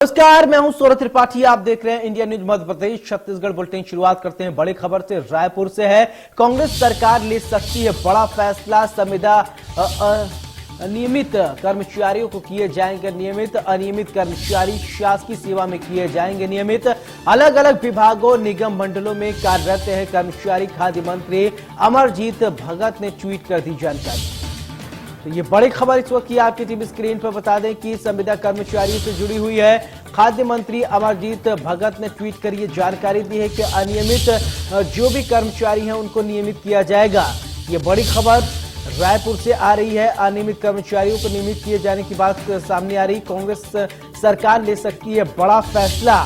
नमस्कार, मैं हूं सौरभ त्रिपाठी। आप देख रहे हैं India news Madhya Pradesh Chhattisgarh bulletin. शुरुआत करते हैं बड़ी खबर से। रायपुर से है। कांग्रेस सरकार ले सकती है बड़ा फैसला। संविदा अनियमित कर्मचारियों को किए जाएंगे नियमित। अनियमित कर्मचारी शासकीय सेवा में किए जाएंगे नियमित। अलग अलग विभागों निगम मंडलों में कार्यरत हैं कर्मचारी। खाद्य मंत्री अमरजीत भगत ने ट्वीट कर दी जानकारी। तो ये बड़ी खबर इस वक्त की आपकी टीवी स्क्रीन पर। बता दें कि संविदा कर्मचारियों से जुड़ी हुई है। खाद्य मंत्री अमरजीत भगत ने ट्वीट कर ये जानकारी दी है कि अनियमित जो भी कर्मचारी हैं उनको नियमित किया जाएगा। ये बड़ी खबर रायपुर से आ रही है। अनियमित कर्मचारियों को नियमित किए जाने की बात सामने आ रही। कांग्रेस सरकार ले सकती है बड़ा फैसला।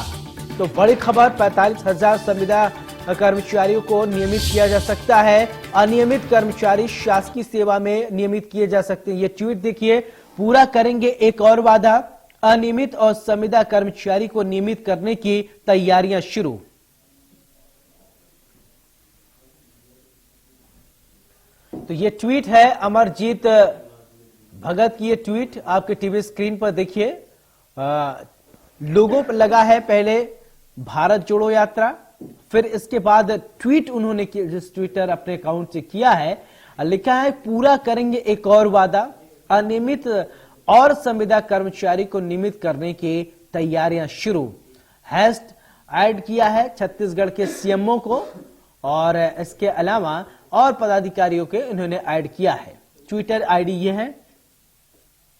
तो बड़ी खबर, 45,000 संविदा कर्मचारियों को नियमित किया जा सकता है। अनियमित कर्मचारी शासकीय सेवा में नियमित किए जा सकते हैं। ये ट्वीट देखिए। पूरा करेंगे एक और वादा। अनियमित और संविदा कर्मचारी को नियमित करने की तैयारियां शुरू। तो ये ट्वीट है अमरजीत भगत की। ये ट्वीट आपके टीवी स्क्रीन पर देखिए। लोगों पर लगा है पहले भारत जोड़ो यात्रा, फिर इसके बाद ट्वीट उन्होंने जिस ट्विटर अपने अकाउंट से किया है, लिखा है पूरा करेंगे एक और वादा। अनियमित और संविदा कर्मचारी को नियमित करने की तैयारियां शुरू। हैश ऐड किया है छत्तीसगढ़ के सीएमओ को और इसके अलावा और पदाधिकारियों के इन्होंने ऐड किया है। ट्विटर आईडी ये है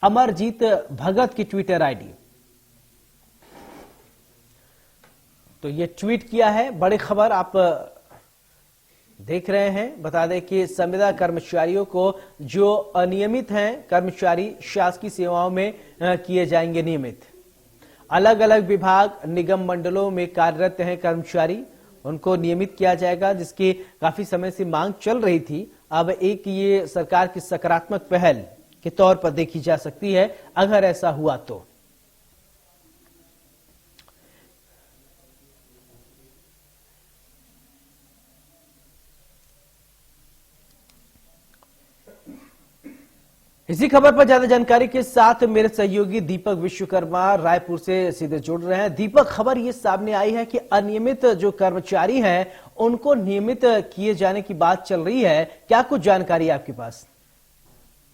अमरजीत भगत की ट्विटर आईडी। तो ये ट्वीट किया है। बड़ी खबर आप देख रहे हैं। बता दें कि संविदा कर्मचारियों को जो अनियमित हैं कर्मचारी शासकीय सेवाओं में किए जाएंगे नियमित। अलग अलग विभाग निगम मंडलों में कार्यरत हैं कर्मचारी, उनको नियमित किया जाएगा, जिसकी काफी समय से मांग चल रही थी। अब एक ये सरकार की सकारात्मक पहल के तौर पर देखी जा सकती है अगर ऐसा हुआ तो। इसी खबर पर ज्यादा जानकारी के साथ मेरे सहयोगी दीपक विश्वकर्मा रायपुर से सीधे जुड़ रहे हैं। दीपक, खबर ये सामने आई है कि अनियमित जो कर्मचारी हैं उनको नियमित किए जाने की बात चल रही है। क्या कुछ जानकारी है आपके पास?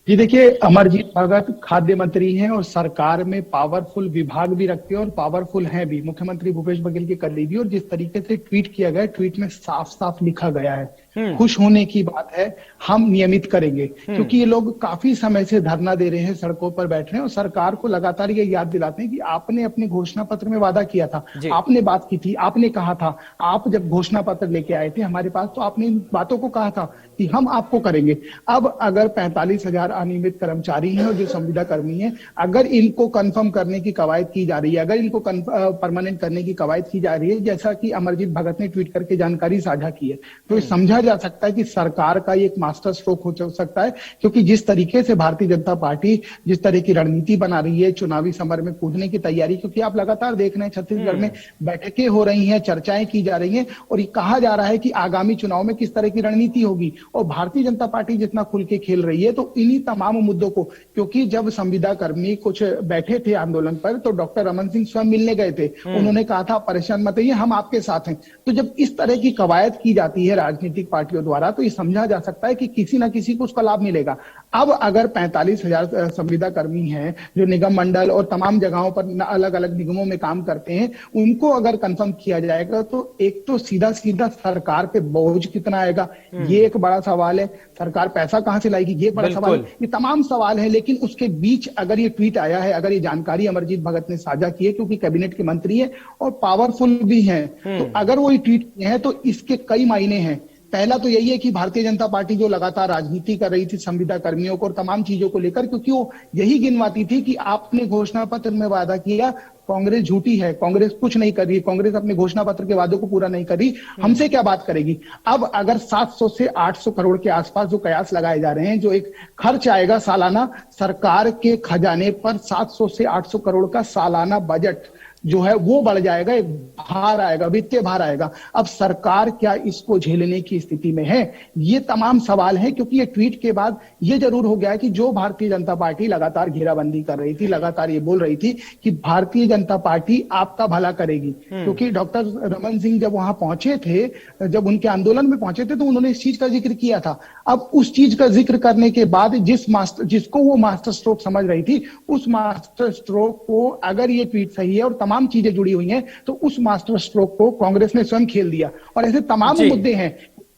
जी देखिए, अमरजीत भगत खाद्य मंत्री हैं और सरकार में पावरफुल विभाग भी रखते हैं और पावरफुल हैं भी। मुख्यमंत्री भूपेश बघेल के करीबी। और जिस तरीके से ट्वीट किया गया, ट्वीट में साफ साफ लिखा गया है, खुश होने की बात है, हम नियमित करेंगे। क्योंकि ये लोग काफी समय से धरना दे रहे हैं, सड़कों पर बैठ रहे हैं और सरकार को लगातार ये याद दिलाते हैं कि आपने अपने घोषणा पत्र में वादा किया था, आपने बात की थी, आपने कहा था, आप जब घोषणा पत्र लेके आए थे हमारे पास तो आपने इन बातों को कहा था कि हम आपको करेंगे। अब अगर 45,000 अनियमित कर्मचारी हैं और जो संविदा कर्मी हैं, अगर इनको कंफर्म करने की कवायद की जा रही है, अगर इनको परमानेंट करने की कवायद की जा रही है, जैसा कि अमरजीत भगत ने ट्वीट करके जानकारी साझा की है, तो समझा जा सकता है कि सरकार का ये एक मास्टर स्ट्रोक हो सकता है। क्योंकि जिस तरीके से भारतीय जनता पार्टी जिस तरह की रणनीति बना रही है, चुनावी समर में कूदने की तैयारी, क्योंकि आप लगातार देख रहे हैं छत्तीसगढ़ में बैठकें हो रही हैं, चर्चाएं की जा रही हैं और ये कहा जा रहा है कि आगामी चुनाव में किस तरह की रणनीति होगी। और भारतीय जनता पार्टी जितना खुल के खेल रही है, तो इन्हीं तमाम मुद्दों को, क्योंकि जब संविदा कर्मी कुछ बैठे थे आंदोलन पर तो डॉक्टर रमन सिंह स्वयं मिलने गए थे, उन्होंने कहा था परेशान मत होइए, हम आपके साथ हैं। तो जब इस तरह की कवायद की जाती है राजनीतिक पार्टियों द्वारा, तो ये समझा जा सकता है कि किसी ना किसी को उसका लाभ मिलेगा। अब अगर 45,000 संविदा कर्मी हैं जो निगम मंडल और तमाम जगहों पर अलग अलग निगमों में काम करते हैं, उनको अगर कंफर्म किया जाएगा तो एक तो सीधा सीधा सरकार पे बोझ कितना आएगा, ये एक बड़ा सवाल है। सरकार पैसा कहां से लाएगी, ये बड़ा सवाल है। ये तमाम सवाल है। लेकिन उसके बीच अगर ये ट्वीट आया है, अगर ये जानकारी अमरजीत भगत ने साझा की है, क्योंकि कैबिनेट के मंत्री है और पावरफुल भी हैं, तो अगर वो ट्वीट किए हैं तो इसके कई मायने हैं। पहला तो यही है कि भारतीय जनता पार्टी जो लगातार राजनीति कर रही थी संविदा कर्मियों को और तमाम चीजों को लेकर, क्योंकि वो यही गिनवाती थी कि आपने घोषणा पत्र में वादा किया, कांग्रेस झूठी है, कांग्रेस कुछ नहीं कर रही, कांग्रेस अपने घोषणा पत्र के वादों को पूरा नहीं कर रही, हमसे क्या बात करेगी। अब अगर 700 से 800 करोड़ के आसपास जो कयास लगाए जा रहे हैं, जो एक खर्च आएगा सालाना सरकार के खजाने पर, 700 से 800 करोड़ का सालाना बजट जो है वो बढ़ जाएगा, एक भार आएगा, वित्तीय भार आएगा। अब सरकार क्या इसको झेलने की स्थिति में है, ये तमाम सवाल हैं। क्योंकि ये ट्वीट के बाद ये जरूर हो गया है कि जो भारतीय जनता पार्टी लगातार घेराबंदी कर रही थी, लगातार ये बोल रही थी कि भारतीय जनता पार्टी आपका भला करेगी। क्योंकि डॉक्टर रमन सिंह जब वहां पहुंचे थे, जब उनके आंदोलन में पहुंचे थे, तो उन्होंने इस चीज का जिक्र किया था। अब उस चीज का जिक्र करने के बाद जिसको वो मास्टर स्ट्रोक समझ रही थी, उस मास्टर स्ट्रोक को, अगर ये ट्वीट सही है और तमाम चीजें जुड़ी हुई हैं, तो उस मास्टर स्ट्रोक को कांग्रेस ने स्वयं खेल दिया। और ऐसे तमाम मुद्दे हैं,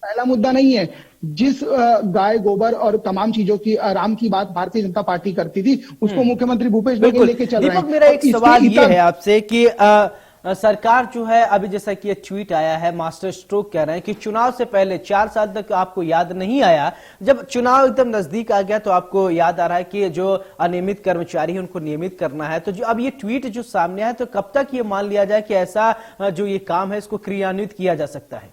पहला मुद्दा नहीं है। जिस गाय गोबर और तमाम चीजों की आराम की बात भारतीय जनता पार्टी करती थी, उसको मुख्यमंत्री भूपेश बघेल लेके चल रहे हैं। दीपक, मेरा एक सवाल ये है आपसे कि सरकार जो है, अभी जैसा कि ये ट्वीट आया है, मास्टर स्ट्रोक कह रहे हैं कि चुनाव से पहले 4 साल तक आपको याद नहीं आया, जब चुनाव एकदम नजदीक आ गया तो आपको याद आ रहा है कि जो अनियमित कर्मचारी है उनको नियमित करना है। तो जो अब ये ट्वीट जो सामने है, तो कब तक ये मान लिया जाए कि ऐसा जो ये काम है इसको क्रियान्वित किया जा सकता है?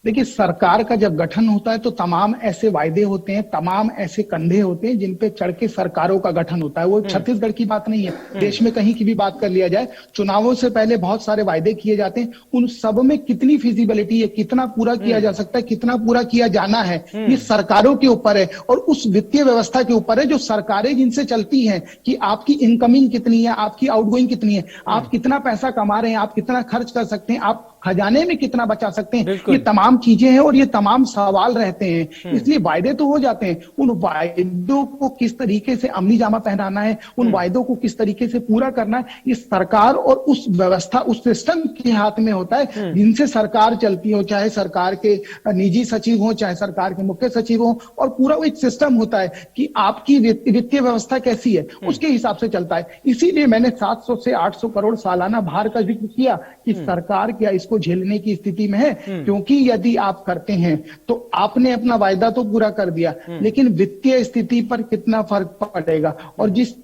देखिए, सरकार का जब गठन होता है तो तमाम ऐसे वायदे होते हैं, तमाम ऐसे कंधे होते हैं जिन पे चढ़ के सरकारों का गठन होता है। वो छत्तीसगढ़ की बात नहीं है, देश में कहीं की भी बात कर लिया जाए, चुनावों से पहले बहुत सारे वायदे किए जाते हैं। उन सब में कितनी फिजिबिलिटी है, कितना पूरा किया जा सकता है, कितना पूरा किया जाना है, ये सरकारों के ऊपर है और उस वित्तीय व्यवस्था के ऊपर है जो सरकारें जिनसे चलती हैं, कि आपकी इनकमिंग कितनी है, आपकी आउटगोइंग कितनी है, आप कितना पैसा कमा रहे हैं, आप कितना खर्च कर सकते हैं, आप खजाने में कितना बचा सकते हैं। ये तमाम चीजें हैं और ये तमाम सवाल रहते हैं। इसलिए वायदे तो हो जाते हैं, उन वायदों को किस तरीके से अमली जामा पहनाना है, उन वायदों को किस तरीके से पूरा करना है, ये सरकार और उस व्यवस्था, उस सिस्टम के हाथ में होता है जिनसे सरकार चलती हो, चाहे सरकार के निजी सचिव हो, चाहे सरकार के मुख्य सचिव हो, और पूरा एक सिस्टम होता है कि आपकी वित्तीय व्यवस्था कैसी है, उसके हिसाब से चलता है। इसीलिए मैंने 700 से 800 करोड़ सालाना भार का जिक्र किया कि सरकार क्या इसको झेलने की स्थिति में है। क्योंकि यदि आप करते हैं तो आपने अपना वायदा तो पूरा कर दिया, लेकिन वित्तीय स्थिति पर कितना फर्क पड़ेगा। और जिस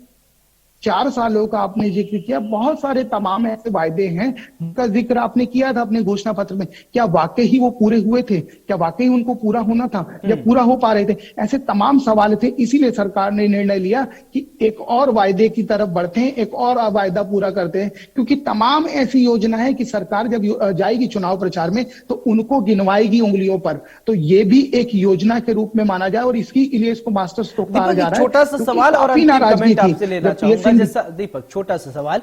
4 सालों का आपने जिक्र किया, बहुत सारे तमाम ऐसे वायदे हैं जिनका जिक्र आपने किया था अपने घोषणा पत्र में, क्या वाकई ही वो पूरे हुए थे, क्या वाकई उनको पूरा होना था या पूरा हो पा रहे थे, ऐसे तमाम सवाल थे। इसीलिए सरकार ने निर्णय लिया कि एक और वायदे की तरफ बढ़ते हैं, एक और वायदा पूरा करते हैं। क्योंकि तमाम ऐसी योजना है कि सरकार जब जाएगी चुनाव प्रचार में तो उनको गिनवाएगी उंगलियों पर, तो ये भी एक योजना के रूप में माना जाए और इसके लिए इसको मास्टर स्ट्रोक कहा जा रहा है। छोटा सा सवाल और कमेंट आपसे लेना चाहूंगा। जैसा दीपक, छोटा सा सवाल,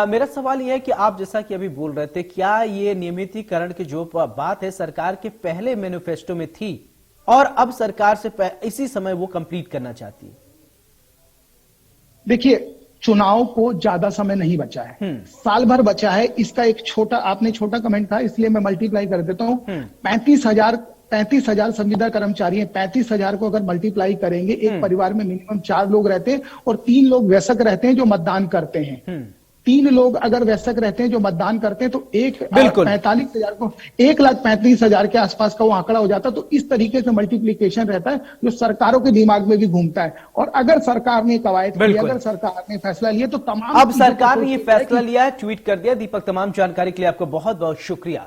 मेरा सवाल यह है कि आप जैसा कि अभी बोल रहे थे, क्या ये नियमितीकरण की जो बात है सरकार के पहले मैनिफेस्टो में थी और अब सरकार से इसी समय वो कंप्लीट करना चाहती है? देखिए, चुनाव को ज्यादा समय नहीं बचा है, साल भर बचा है। इसका एक छोटा, आपने छोटा कमेंट कहा इसलिए मैं मल्टीप्लाई कर देता हूं। 35,000 संविदा कर्मचारी हैं, 35,000 को अगर मल्टीप्लाई करेंगे, एक परिवार में मिनिमम 4 लोग रहते हैं और 3 लोग वयस्क रहते हैं जो मतदान करते हैं। 3 लोग अगर वयस्क रहते हैं जो मतदान करते हैं तो 45,000 को 1,35,000 के आसपास का वो आंकड़ा हो जाता है। तो इस तरीके से मल्टीप्लीकेशन रहता है जो सरकारों के दिमाग में भी घूमता है। और अगर सरकार ने कवायद की, अगर सरकार ने फैसला लिया तो तमाम, अब सरकार ने ये फैसला लिया है, ट्वीट कर दिया। दीपक, तमाम जानकारी के लिए आपको बहुत बहुत शुक्रिया।